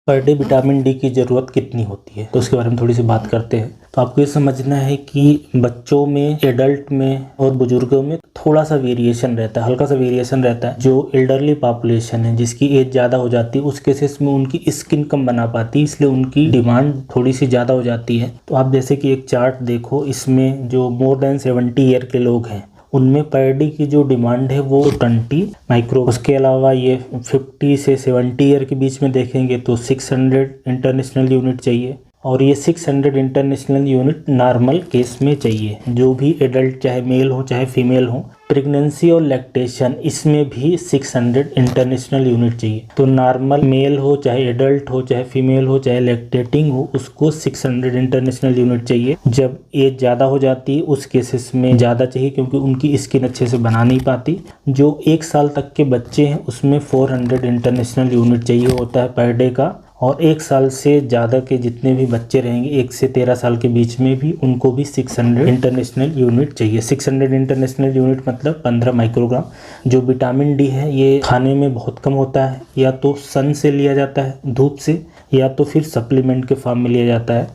Per day vitamin D की ज़रूरत कितनी होती है, तो उसके बारे में थोड़ी सी बात करते हैं। तो आपको ये समझना है कि बच्चों में, एडल्ट में और बुजुर्गों में थोड़ा सा वेरिएशन रहता है, हल्का सा वेरिएशन रहता है। जो एल्डरली पॉपुलेशन है, जिसकी एज ज़्यादा हो जाती है, उस केसेस में उनकी स्किन कम बना पाती है, इसलिए उनकी डिमांड थोड़ी सी ज़्यादा हो जाती है। तो आप जैसे कि एक चार्ट देखो, इसमें जो मोर देन 70 ईयर के लोग हैं उनमें पर डे की जो डिमांड है वो 20 माइक्रो। उसके अलावा ये 50 से 70 ईयर के बीच में देखेंगे तो 600 इंटरनेशनल यूनिट चाहिए, और ये 600 इंटरनेशनल यूनिट नॉर्मल केस में चाहिए, जो भी एडल्ट चाहे मेल हो चाहे फीमेल हो। प्रेगनेंसी और लैक्टेशन, इसमें भी 600 इंटरनेशनल यूनिट चाहिए। तो नॉर्मल मेल हो चाहे एडल्ट हो चाहे फीमेल हो चाहे लैक्टेटिंग हो, उसको 600 इंटरनेशनल यूनिट चाहिए। जब एज ज़्यादा हो जाती है उस केसेस में ज़्यादा चाहिए, क्योंकि उनकी स्किन अच्छे से बना नहीं पाती। जो 1 साल तक के बच्चे हैं उसमें 400 इंटरनेशनल यूनिट चाहिए होता है पर डे का, और 1 साल से ज़्यादा के जितने भी बच्चे रहेंगे 1 से 13 साल के बीच में भी, उनको भी 600 इंटरनेशनल यूनिट चाहिए। 600 इंटरनेशनल यूनिट मतलब 15 माइक्रोग्राम। जो विटामिन डी है ये खाने में बहुत कम होता है, या तो सन से लिया जाता है, धूप से, या तो फिर सप्लीमेंट के फॉर्म में लिया जाता है।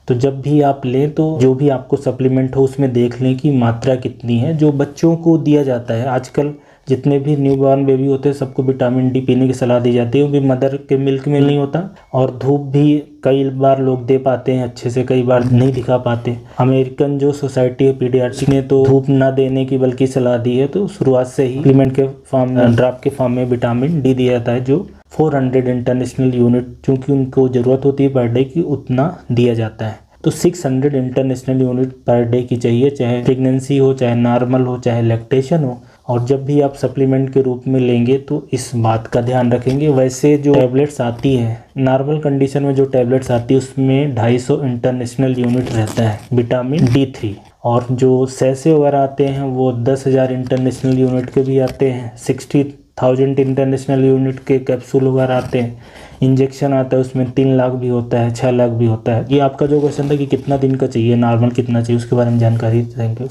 तो जब भी आप लें तो जो भी आपको सप्लीमेंट हो उसमें देख लें कि मात्रा कितनी है। जो बच्चों को दिया जाता है, आजकल जितने भी न्यूबॉर्न बेबी होते हैं सबको विटामिन डी पीने की सलाह दी जाती है, क्योंकि मदर के मिल्क में नहीं होता, और धूप भी कई बार लोग दे पाते हैं अच्छे से, कई बार नहीं दिखा पाते। अमेरिकन जो सोसाइटी है पीडियाट्रिक ने तो धूप ना देने की बल्कि सलाह दी है। तो शुरुआत से ही सप्लीमेंट के फॉर्म में, ड्रॉप के फॉर्म में विटामिन डी दिया जाता है, जो 400 इंटरनेशनल यूनिट चूँकि उनको ज़रूरत होती है पर डे की, उतना दिया जाता है। तो 600 इंटरनेशनल यूनिट पर डे की चाहिए, चाहे प्रेगनेंसी हो चाहे नॉर्मल हो चाहे लैक्टेशन हो। और जब भी आप सप्लीमेंट के रूप में लेंगे तो इस बात का ध्यान रखेंगे। वैसे जो टैबलेट्स आती है नॉर्मल कंडीशन में, जो टैबलेट्स आती है उसमें 250 इंटरनेशनल यूनिट रहता है विटामिन D3, और जो सैसे वगैरह आते हैं वो 10,000 इंटरनेशनल यूनिट के भी आते हैं, 60,000 इंटरनेशनल यूनिट के कैप्सूल वगैरह आते हैं। इंजेक्शन आता है उसमें 3 लाख भी होता है, 6 लाख भी होता है। ये आपका जो क्वेश्चन था कि कितना दिन का चाहिए, नॉर्मल कितना चाहिए, उसके बारे में जानकारी। Thank you.